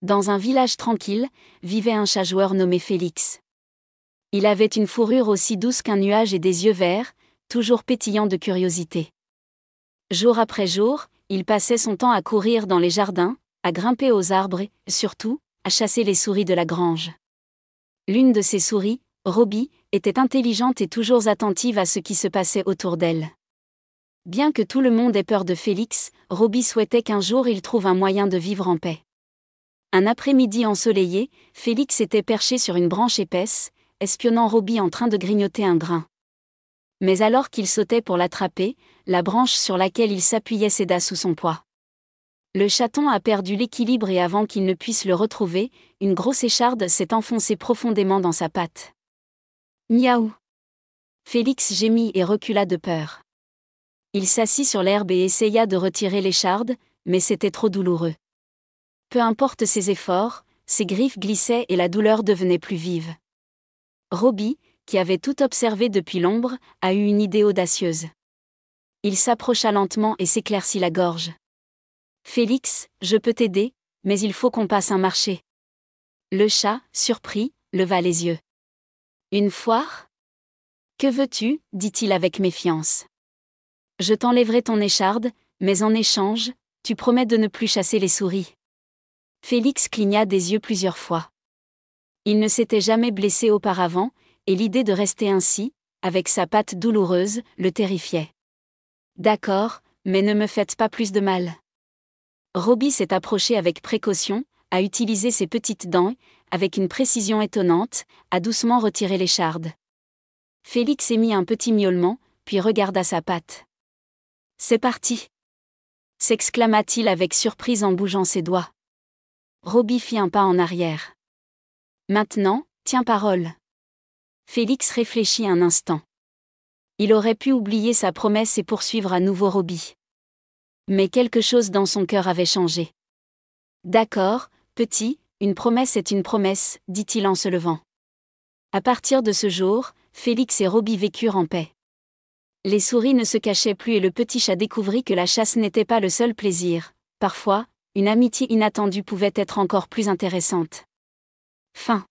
Dans un village tranquille, vivait un chat-joueur nommé Félix. Il avait une fourrure aussi douce qu'un nuage et des yeux verts, toujours pétillants de curiosité. Jour après jour, il passait son temps à courir dans les jardins, à grimper aux arbres et, surtout, à chasser les souris de la grange. L'une de ces souris, Roby, était intelligente et toujours attentive à ce qui se passait autour d'elle. Bien que tout le monde ait peur de Félix, Roby souhaitait qu'un jour il trouve un moyen de vivre en paix. Un après-midi ensoleillé, Félix était perché sur une branche épaisse, espionnant Roby en train de grignoter un grain. Mais alors qu'il sautait pour l'attraper, la branche sur laquelle il s'appuyait céda sous son poids. Le chaton a perdu l'équilibre et avant qu'il ne puisse le retrouver, une grosse écharde s'est enfoncée profondément dans sa patte. Miaou! Félix gémit et recula de peur. Il s'assit sur l'herbe et essaya de retirer l'écharde, mais c'était trop douloureux. Peu importe ses efforts, ses griffes glissaient et la douleur devenait plus vive. Roby, qui avait tout observé depuis l'ombre, a eu une idée audacieuse. Il s'approcha lentement et s'éclaircit la gorge. « Félix, je peux t'aider, mais il faut qu'on passe un marché. » Le chat, surpris, leva les yeux. « Une foire ? Que veux-tu » dit-il avec méfiance. « Je t'enlèverai ton écharde, mais en échange, tu promets de ne plus chasser les souris. » Félix cligna des yeux plusieurs fois. Il ne s'était jamais blessé auparavant, et l'idée de rester ainsi, avec sa patte douloureuse, le terrifiait. « D'accord, mais ne me faites pas plus de mal. » Roby s'est approché avec précaution, a utilisé ses petites dents, avec une précision étonnante, a doucement retiré l'écharde. Félix émit un petit miaulement, puis regarda sa patte. « C'est parti !» s'exclama-t-il avec surprise en bougeant ses doigts. Roby fit un pas en arrière. « Maintenant, tiens parole. » Félix réfléchit un instant. Il aurait pu oublier sa promesse et poursuivre à nouveau Roby. Mais quelque chose dans son cœur avait changé. « D'accord, petit, une promesse est une promesse, » dit-il en se levant. À partir de ce jour, Félix et Roby vécurent en paix. Les souris ne se cachaient plus et le petit chat découvrit que la chasse n'était pas le seul plaisir. Parfois, une amitié inattendue pouvait être encore plus intéressante. Fin.